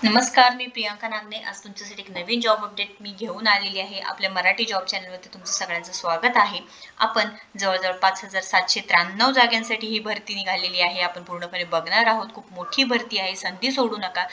नमस्कार, मी प्रियांका नागने आज तुमच्यासाठी एक नवीन जॉब अपडेट मी घेऊन आलेली आहे. आपल्या मराठी जॉब चॅनलवरती तुमचं सगळ्यांचं स्वागत आहे. आपण जवळजवळ 5793 जागांसाठी ही भरती निघालेली आहे. आपण पूर्णपणे बघणार आहोत. खूप मोठी भरती आहे, संधी सोडू नका.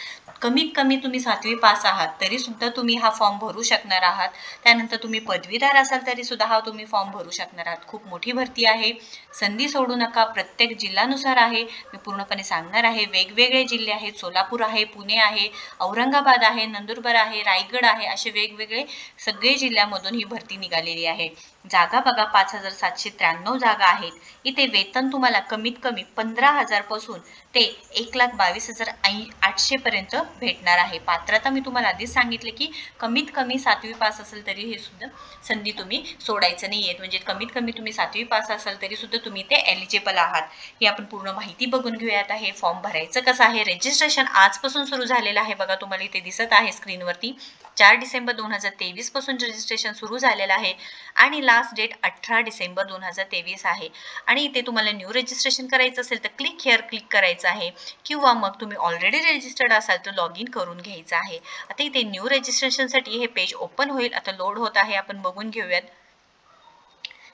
कमीत कमी तुम्ही 7वी पास आहात तरी सुद्धा तुम्ही हा फॉर्म भरू शकणार आहात. त्यानंतर तुम्ही पदवीधर असाल तरी सुद्धा हा तुम्ही फॉर्म भरू शकणार आहात. खूप मोठी भरती आहे, संधी सोडू नका. प्रत्येक जिल्ह्यानुसार आहे, मी पूर्णपणे सांगणार आहे. वेगवेगळे जिल्हे आहेत, सोलापूर आहे, पुणे आहे, औरंगाबाद आहे, नंदुरबार आहे, रायगड आहे, असे वेगवेगळे सगळे जिल्ह्यामधून ही भरती निघालेली आहे. जागा बघा, 5793 जागा आहेत. इथे वेतन तुम्हाला कमीत कमी 15,000 पासून ते 1,22,800 पर्यंत भेटणार आहे. पात्रता मी तुम्हाला आधीच सांगितले की कमीत कमी 7वी पास असेल तरी हे सुद्धा संधी तुम्ही सोडायचं नाहीये. म्हणजे कमीत कमी तुम्ही 7वी पास असाल तरी सुद्धा तुम्ही ते एलिजिबल आहात. ही आपण पूर्ण माहिती बघून घेऊयात. आहे फॉर्म भरायचं कसं आहे. रजिस्ट्रेशन आजपासून सुरू झालेलं आहे. बघा, तुम्हाला इथे दिसत आहे स्क्रीनवरती 4 डिसेंबर 2023 पासून रजिस्ट्रेशन सुरू झालेलं आहे आणि लास्ट डेट 18 डिसेंबर 2023 आहे. आणि इथे तुम्हाला न्यू रजिस्ट्रेशन करायचं असेल तर क्लिक हिअर क्लिक करायचं आहे, किंवा मग तुम्ही ऑलरेडी रजिस्टर्ड असाल तर लॉग इन करून घ्यायचं आहे. आता इथे न्यू रजिस्ट्रेशनसाठी हे पेज ओपन होईल. आता लोड होत आहे, आपण बघून घेऊयात.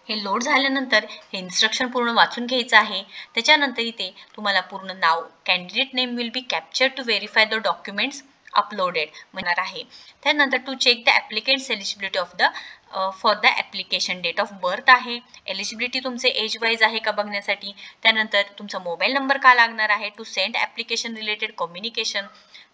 हे लोड झाल्यानंतर हे इन्स्ट्रक्शन पूर्ण वाचून घ्यायचं आहे. त्याच्यानंतर इथे तुम्हाला पूर्ण नाव, candidate name will be capture to verify the documents uploaded म्हणणार आहे. त्यानंतर to check the applicant's eligibility of the for the application, date of birth आहे, एलिजिबिलिटी तुमचे एज वाईज आहे का बघण्यासाठी. त्यानंतर तुमचा मोबाईल नंबर का लागणार आहे to send application related communication.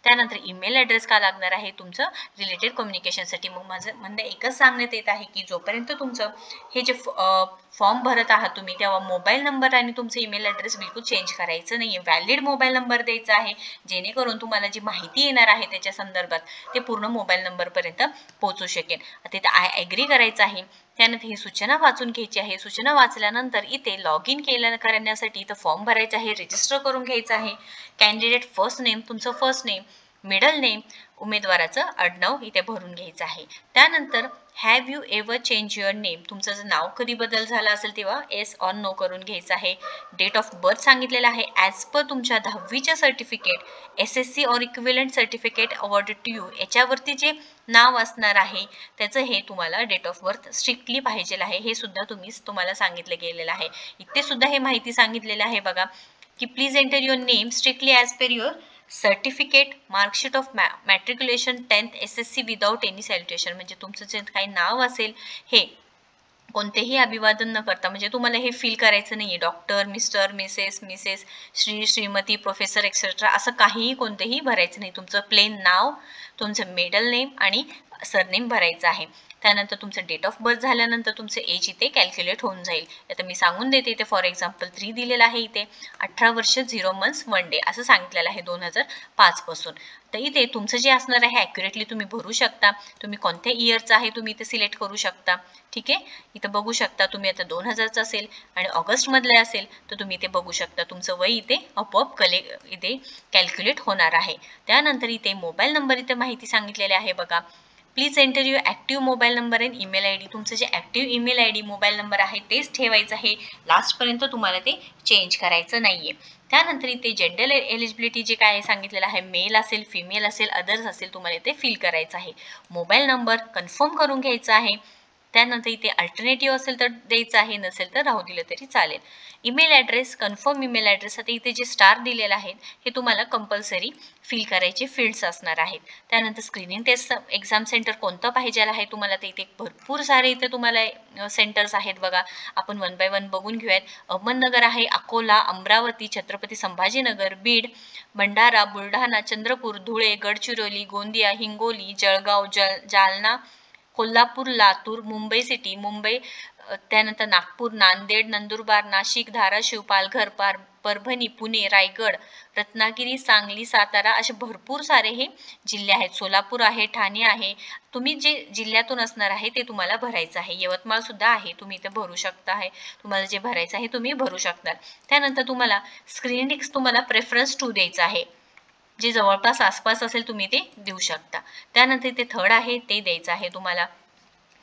त्यानंतर ईमेल ॲड्रेस का लागणार आहे तुमचं रिलेटेड कम्युनिकेशनसाठी. मग माझं म्हणणं एकच सांगण्यात येत आहे की जोपर्यंत तुमचं हे जे फॉर्म भरत आहात तुम्ही, तेव्हा मोबाईल नंबर आणि तुमचं ईमेल ॲड्रेस बिलकुल चेंज करायचं नाही आहे. व्हॅलिड मोबाईल नंबर द्यायचा आहे, जेणेकरून तुम्हाला जी माहिती येणार आहे त्याच्या संदर्भात ते पूर्ण मोबाईल नंबरपर्यंत पोहोचू शकेल. आता इथे आय ॲग्री करायचं आहे. त्यानंतर ही सूचना वाचून घ्यायची आहे. सूचना वाचल्यानंतर इथे लॉग इन करण्यासाठी इथं फॉर्म भरायचा आहे, रजिस्टर करून घ्यायचं आहे. कॅन्डिडेट फर्स्ट नेम, तुमचं फर्स्ट नेम, मिडल नेम, उमेदवाराचं आडनाव इथे भरून घ्यायचं आहे. त्यानंतर have you ever change your name, तुमचं जर नाव कधी बदल झाला असेल तेव्हा येस ऑर नो करून घ्यायचं आहे. डेट ऑफ बर्थ सांगितलेलं आहे ॲज पर तुमच्या 10वीच्या certificate, SSC or equivalent certificate awarded to you, याच्यावरती जे नाव असणार आहे त्याचं हे तुम्हाला डेट ऑफ बर्थ स्ट्रिक्टली पाहिजे आहे. हे सुद्धा तुम्हाला सांगितलं गेलेलं आहे. इथे सुद्धा हे माहिती सांगितलेलं आहे बघा की please enter your name strictly as per your certificate, marksheet of matriculation 10th SSC without any salutation. म्हणजे तुमचं जे काही नाव असेल हे कोणतेही अभिवादन न करता, म्हणजे तुम्हाला हे फील करायचं नाहीये doctor, mister, Mrs, Shri, Shrimati, professor etcetera असं काहीही कोणतेही भरायचं नाही. तुमचं प्लेन नाव, तुमचं मिडल नेम आणि सरनेम भरायचं आहे. त्यानंतर तुमचं डेट ऑफ बर्थ झाल्यानंतर तुमचं एज इथे कॅल्क्युलेट होऊन जाईल. आता मी सांगून देते. इथे फॉर एक्झाम्पल 3 दिलेलं आहे. इथे 18 वर्ष 0 मंथ्स 1 डे असं सांगितलेलं आहे 2005 पासून. तर इथे तुमचं जे असणार आहे ॲक्युरेटली तुम्ही भरू शकता. तुम्ही कोणत्या इयरचं आहे तुम्ही इथे सिलेक्ट करू शकता. ठीक आहे, इथं बघू शकता तुम्ही आता 2000चं असेल आणि ऑगस्टमधले असेल तर तुम्ही इथे बघू शकता तुमचं वय इथे आपोआप इथे कॅल्क्युलेट होणार आहे. त्यानंतर इथे मोबाईल नंबर इथे माहिती सांगितलेली आहे बघा. Please enter your active mobile number and email ID. तुमचं जे active email ID mobile number आहे तेच ठेवायचं आहे. लास्टपर्यंत तुम्हाला ते चेंज करायचं नाहीये. त्यानंतर इथे जेंडर एलिजिबिलिटी जे काय सांगितलेलं आहे, मेल असेल, फिमेल असेल, अदर्स असेल, तुम्हाला इथे फिल करायचं आहे. मोबाईल नंबर कन्फर्म करून घ्यायचा आहे. त्यानंतर इथे अल्टरनेटिव्ह असेल तर द्यायचं आहे, नसेल तर राहू दिलं तरी चालेल. Email address, confirm email address. आता इथे जे स्टार दिलेलं आहे हे तुम्हाला कंपल्सरी फिल करायचे फील्ड्स असणार आहेत. त्यानंतर स्क्रीनिंग टेस्ट एक्झाम सेंटर कोणतं पाहिजे आहे तुम्हाला, ते इथे भरपूर सारे इथे तुम्हाला सेंटर्स आहेत बघा. आपण 1 बाय 1 बघून घेऊयात. अहमदनगर आहे, अकोला, अमरावती, छत्रपती संभाजीनगर, बीड, भंडारा, बुलढाणा, चंद्रपूर, धुळे, गडचिरोली, गोंदिया, हिंगोली, जळगाव, जालना, कोल्हापूर, लातूर, मुंबई सिटी, मुंबई, त्यानंतर नागपूर, नांदेड, नंदुरबार, नाशिक, धाराशिव, पालघर, परभणी, पुणे, रायगड, रत्नागिरी, सांगली, सातारा असे भरपूर सारे हे जिल्हे आहेत. सोलापूर आहे, ठाणे आहे. तुम्ही जे जिल्ह्यातून असणार आहे ते तुम्हाला भरायचं आहे. यवतमाळ सुद्धा आहे, तुम्ही इथे भरू शकता आहे. तुम्हाला जे भरायचं आहे तुम्ही भरू शकतात. त्यानंतर तुम्हाला स्क्रीनिंग तुम्हाला प्रेफरन्स 2 द्यायचं आहे. जे जवळपास आसपास असेल तुम्ही ते देऊ शकता. त्यानंतर इथे थर्ड आहे ते द्यायचं आहे तुम्हाला.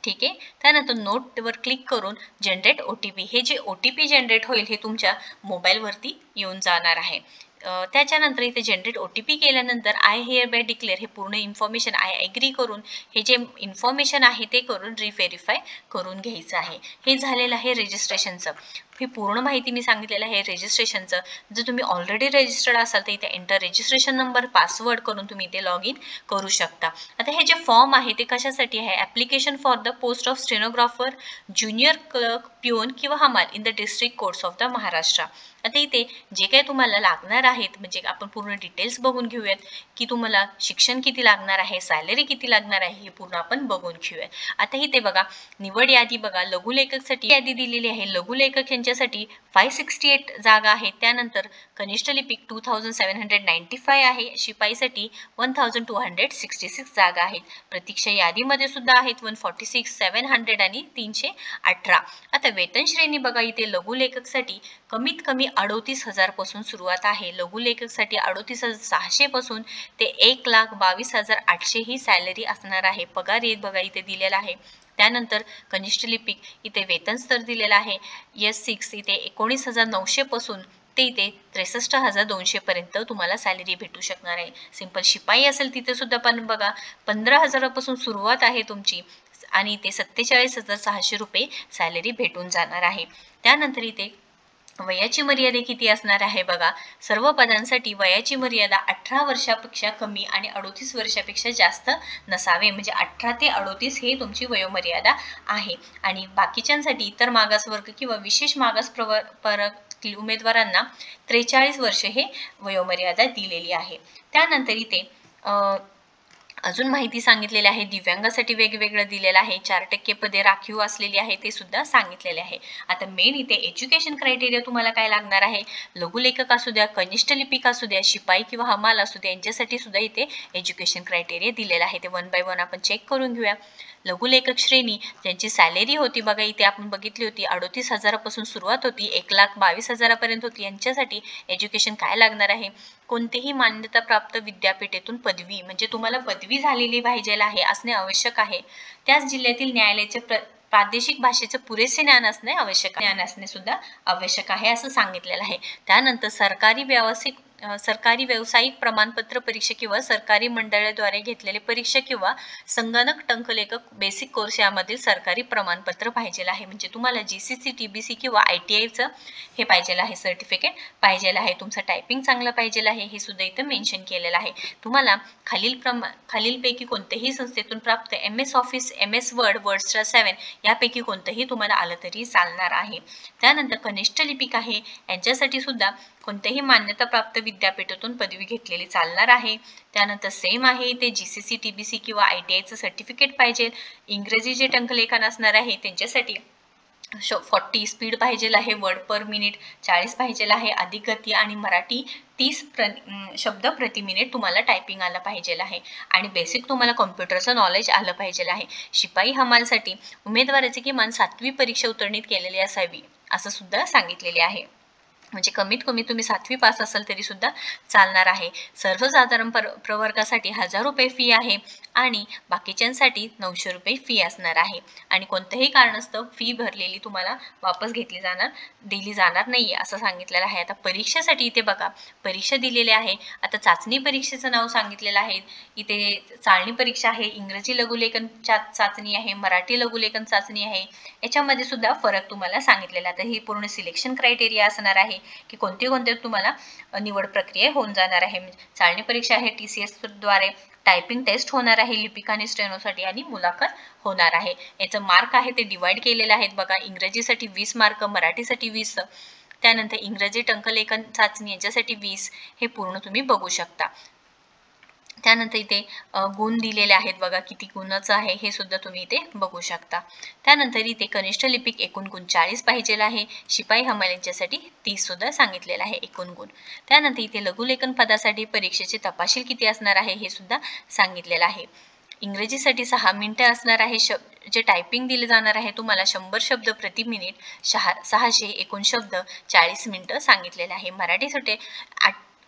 ठीक आहे. त्यानंतर नोटवर क्लिक करून जनरेट OTP, हे जे OTP जनरेट होईल हे तुमच्या मोबाईलवरती येऊन जाणार आहे. त्याच्यानंतर इथे जनरेट OTP केल्यानंतर आय हिअर बाय डिक्लेअर हे पूर्ण इन्फॉर्मेशन आय ॲग्री करून हे जे इन्फॉर्मेशन आहे ते करून रिव्हेरीफाय करून घ्यायचं आहे. हे झालेलं आहे रजिस्ट्रेशनचं. ही पूर्ण माहिती मी सांगितलेलं आहे रजिस्ट्रेशनचं. जर तुम्ही ऑलरेडी रजिस्टर्ड असाल तर इथे एंटर रजिस्ट्रेशन नंबर पासवर्ड करून तुम्ही इथे लॉग इन करू शकता. आता हे जे फॉर्म आहे ते कशासाठी आहे? Application for the post of stenographer, junior clerk, peon किंवा हमाल in the district courts of the Maharashtra. आता इथे जे काही तुम्हाला लागणार आहेत म्हणजे आपण पूर्ण डिटेल्स बघून घेऊयात की तुम्हाला शिक्षण किती लागणार आहे, सॅलरी किती लागणार आहे, हे पूर्ण आपण बघून घेऊयात. आता इथे बघा निवड यादी बघा, लघुलेखकसाठी यादी दिलेली आहे. लघुलेखक यांच्यासाठी 568 जागा आहेत. त्यानंतर कनिष्ठ लिपिक 2795 आहे. शिपाईसाठी 1266 जागा आहेत. प्रतीक्षा यादीमध्ये सुद्धा आहेत 146, 700 आणि 318. आता वेतन श्रेणी बघा इथे लघुलेखकसाठी कमीत कमी 38,000 पासून सुरुवात आहे. लघुलेखकसाठी 38,600 पासून ते 1,22,800 ही सॅलरी असणार आहे. पगार येत बघा इथे दिलेला आहे. त्यानंतर कनिष्ठ लिपिक इथे वेतन स्तर दिलेला आहे. S6 इथे 19,900 पासून ते इथे 63,200 पर्यंत तुम्हाला सॅलरी भेटू शकणार आहे. सिंपल शिपाई असेल तिथे सुद्धा पण बघा 15,000 पासून सुरुवात आहे तुमची आणि इथे 47,600 रुपये सॅलरी भेटून जाणार आहे. त्यानंतर इथे वयाची मर्यादा किती असणार आहे बघा. सर्व पदांसाठी वयाची मर्यादा 18 वर्षापेक्षा कमी आणि 38 वर्षापेक्षा जास्त नसावे. म्हणजे 18 ते 38 हे तुमची वयोमर्यादा आहे. आणि बाकीच्यांसाठी इतर मागासवर्ग किंवा विशेष मागास प्रवर्ग उमेदवारांना 43 वर्ष हे वयोमर्यादा दिलेली आहे. त्यानंतर इथे अजून माहिती सांगितलेली आहे. दिव्यांगासाठी वेगवेगळं दिलेलं आहे. 4% पदे राखीव असलेली आहे ते सुद्धा सांगितलेले आहे. आता मेन इथे एज्युकेशन क्रायटेरिया तुम्हाला काय लागणार आहे. लघुलेखक असू द्या, कनिष्ठ लिपिक असू द्या, शिपाई किंवा हमाल असू द्या, यांच्यासाठी सुद्धा इथे एज्युकेशन क्रायटेरिया दिलेला आहे. ते 1 बाय 1 आपण चेक करून घेऊया. लघुलेखक श्रेणी ज्यांची सॅलरी होती बघा इथे आपण बघितली होती 38,000 पासून सुरुवात होती 1,22,000 पर्यंत होती. यांच्यासाठी एज्युकेशन काय लागणार आहे. कोणतेही मान्यता प्राप्त विद्यापीठेतून पदवी म्हणजे तुम्हाला पदवी झालेली पाहिजे आहे असणे आवश्यक आहे. त्याच जिल्ह्यातील न्यायालयाचे प्रादेशिक भाषेचे पुरेसे ज्ञान असणे सुद्धा आवश्यक आहे असं सांगितलेलं आहे. त्यानंतर सरकारी व्यावसायिक प्रमाणपत्र परीक्षा किंवा सरकारी मंडळाद्वारे घेतलेले परीक्षा किंवा संगणक टंकलेखक बेसिक कोर्स यामधील सरकारी प्रमाणपत्र पाहिजे आहे. म्हणजे तुम्हाला GCC, TBC किंवा ITIचं हे पाहिजे आहे, सर्टिफिकेट पाहिजे आहे. तुमचं टायपिंग चांगलं पाहिजे आहे हे सुद्धा इथं मेन्शन केलेलं आहे. तुम्हाला खालीलपैकी कोणत्याही संस्थेतून प्राप्त MS ऑफिस, MS वर्ड, वर्डस्टार 7 यापैकी कोणतंही तुम्हाला आलं तरी चालणार आहे. त्यानंतर कनिष्ठ लिपिक आहे यांच्यासाठी सुद्धा कोणत्याही मान्यता प्राप्त विद्यापीठातून पदवी घेतलेली चालणार आहे. त्यानंतर सेम आहे ते GCC, TBC किंवा ITIचं सर्टिफिकेट पाहिजे. इंग्रजी जे टंकलेखन असणार आहे त्यांच्यासाठी 40 स्पीड पाहिजे आहे. वर्ड पर मिनिट 40 पाहिजे आहे. अधिक गती आणि मराठी 30 शब्द प्रति मिनिट तुम्हाला टायपिंग आलं पाहिजे आहे. आणि बेसिक तुम्हाला कॉम्प्युटरचं नॉलेज आलं पाहिजे आहे. शिपाई हमालसाठी उमेदवाराची किमान 7वी परीक्षा उत्तीर्णित केलेली असावी असं सुद्धा सांगितलेले आहे. म्हणजे कमीत कमी तुम्ही 7वी पास असाल तरी सुद्धा चालणार आहे. सर्वसाधारण प्रवर्गासाठी 1,000 रुपये फी आहे आणि बाकीच्यांसाठी 900 रुपये फी असणार आहे. आणि कोणत्याही कारणास्तव फी भरलेली तुम्हाला वापस दिली जाणार नाही असं सांगितलेलं आहे. आता परीक्षेसाठी इथे बघा परीक्षा दिलेली आहे. आता चाचणी परीक्षेचं नाव सांगितलेलं आहे. इथे चाळणी परीक्षा आहे, इंग्रजी लघुलेखन चाचणी आहे, मराठी लघुलेखन चाचणी आहे. याच्यामध्ये सुद्धा फरक तुम्हाला सांगितलेला आहे. तर ही पूर्ण सिलेक्शन क्रायटेरिया असणार आहे की कोणते तुम्हाला निवड प्रक्रिया होऊन जाणार आहे. चाळणी परीक्षा आहे, TCS द्वारे टायपिंग टेस्ट होणार आहे लिपिक आणि स्टेनोसाठी आणि मुलाखत होणार आहे. याचं मार्क आहे ते डिवाइड केलेले आहेत बघा. इंग्रजीसाठी 20 मार्क, मराठीसाठी 20, त्यानंतर इंग्रजी टंकलेखन चाचणी याच्यासाठी 20 हे पूर्ण तुम्ही बघू शकता. त्यानंतर इथे गुण दिलेले आहेत बघा किती गुणाचं आहे हे सुद्धा तुम्ही इथे बघू शकता. त्यानंतर इथे कनिष्ठ लिपिक एकूण गुण 40 पाहिजे आहे. शिपाई हमाल यांच्यासाठी 30 सुद्धा सांगितलेलं आहे एकूण गुण. त्यानंतर इथे लघुलेखन पदासाठी परीक्षेचे तपशील किती असणार आहे हे सुद्धा सांगितलेलं आहे. इंग्रजीसाठी 6 मिनिटं असणार आहे. जे टायपिंग दिले जाणार आहे तुम्हाला 100 शब्द प्रति मिनिट, 600 एकूण शब्द 40 मिनिटं सांगितलेले आहे. मराठीसाठी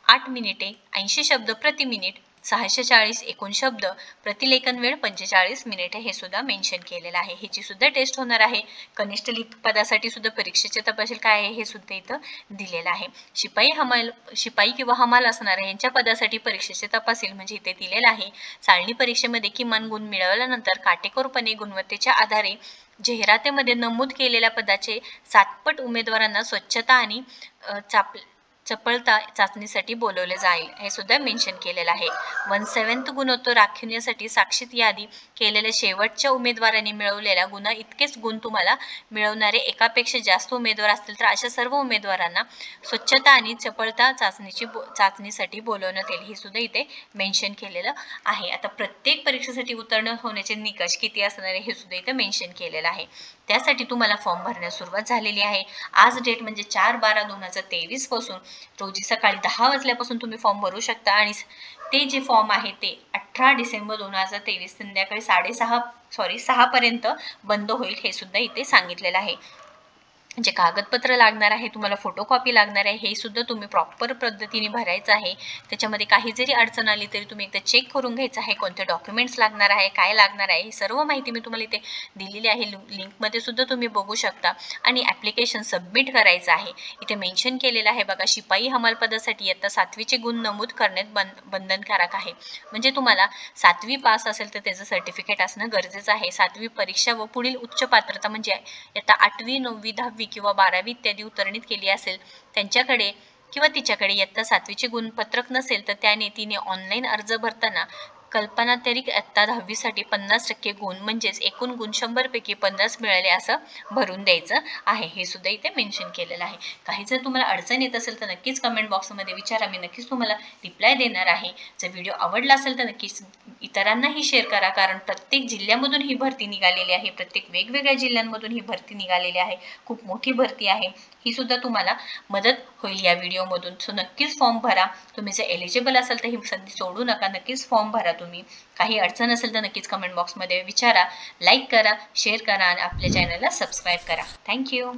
8 मिनिटे 80 शब्द प्रति मिनिट 640 एकूण शब्द, प्रतिलेखन वेळ 45 मिनिटे हे सुद्धा मेन्शन केलेलं आहे. ह्याची सुद्धा टेस्ट होणार आहे. कनिष्ठ लिपिक पदासाठी सुद्धा परीक्षेचे तपशील काय आहे हे सुद्धा इथं दिलेलं आहे. शिपाई किंवा हमाल असणार आहे यांच्या पदासाठी परीक्षेचे तपशील म्हणजे इथे दिलेलं आहे. चालणी परीक्षेमध्ये किमान गुण मिळवल्यानंतर काटेकोरपणे गुणवत्तेच्या आधारे जाहिरातीमध्ये नमूद केलेल्या पदाचे 7 पट उमेदवारांना स्वच्छता आणि चपळता चाचणीसाठी बोलवले जाईल हे सुद्धा मेन्शन केलेलं आहे. 1/7 गुणोत्तर राखण्यासाठी साक्षीत यादी केलेल्या शेवटच्या उमेदवारांनी मिळवलेल्या गुणा इतकेच गुण तुम्हाला मिळवणारे एकापेक्षा जास्त उमेदवार असतील तर अशा सर्व उमेदवारांना स्वच्छता आणि चपळता चाचणीसाठी बोलवण्यात येईल हे सुद्धा इथे मेन्शन केलेलं आहे. आता प्रत्येक परीक्षेसाठी उत्तीर्ण होण्याचे निकष किती असणार आहे हे सुद्धा इथे मेन्शन केलेलं आहे. त्यासाठी तुम्हाला फॉर्म भरण्यास सुरुवात झालेली आहे. आज डेट म्हणजे 4/12/2023 पासून रोजी सकाळी 10 वाजल्यापासून तुम्ही फॉर्म भरू शकता आणि ते जे फॉर्म आहे ते 18 डिसेंबर 2023 संध्याकाळी 6 पर्यंत बंद होईल हे सुद्धा इथे सांगितलेलं आहे. जे कागदपत्र लागणार आहे तुम्हाला फोटोकॉपी लागणार आहे हे सुद्धा तुम्ही प्रॉपर पद्धतीने भरायचं आहे. त्याच्यामध्ये काही जरी अडचण आली तरी तुम्ही एकदा चेक करून घ्यायचं आहे कोणते डॉक्युमेंट्स लागणार आहे, काय लागणार आहे, ही सर्व माहिती मी तुम्हाला इथे दिलेली आहे. लिंकमध्ये सुद्धा तुम्ही बघू शकता. आणि ॲप्लिकेशन सबमिट करायचं आहे. इथे मेन्शन केलेलं आहे बघा, शिपाई हमाल पदासाठी इयत्ता 7वीचे गुण नमूद करण्यात बंधनकारक आहे. म्हणजे तुम्हाला 7वी पास असेल तर त्याचं सर्टिफिकेट असणं गरजेचं आहे. 7वी परीक्षा व पुढील उच्च पात्रता म्हणजे इयत्ता 8वी 9वी 10वी किंवा 12वी इत्यादी उत्तीर्णित केली असेल त्यांच्याकडे किंवा तिच्याकडे इयत्ता 7वीचे गुणपत्रक नसेल तर तिने ऑनलाईन अर्ज भरताना कल्पना तरी इयत्ता 10वीसाठी 50% गुण म्हणजेच एकूण गुण 100 पैकी 50 मिळाले असं भरून द्यायचं आहे. हे सुद्धा इथे मेन्शन केलेलं आहे. काही जर तुम्हाला अडचण येत असेल तर नक्कीच कमेंट बॉक्समध्ये विचारा, मी नक्कीच तुम्हाला रिप्लाय देणार आहे. जर व्हिडिओ आवडला असेल तर नक्कीच इतरांनाही शेअर करा, कारण प्रत्येक जिल्ह्यामधून ही भरती निघालेली आहे. प्रत्येक वेगवेगळ्या जिल्ह्यांमधून ही भरती निघालेली आहे. खूप मोठी भरती आहे. ही सुद्धा तुम्हाला मदत होईल या व्हिडिओमधून. सो नक्कीच फॉर्म भरा. तुम्ही जर एलिजिबल असाल तर ही संधी सोडू नका. नक्कीच फॉर्म भरा. तुम्ही काही अडचण असेल तर नक्कीच कमेंट बॉक्समध्ये विचारा. लाईक करा, शेअर करा आणि आपल्या चॅनलला सबस्क्राईब करा. थँक्यू.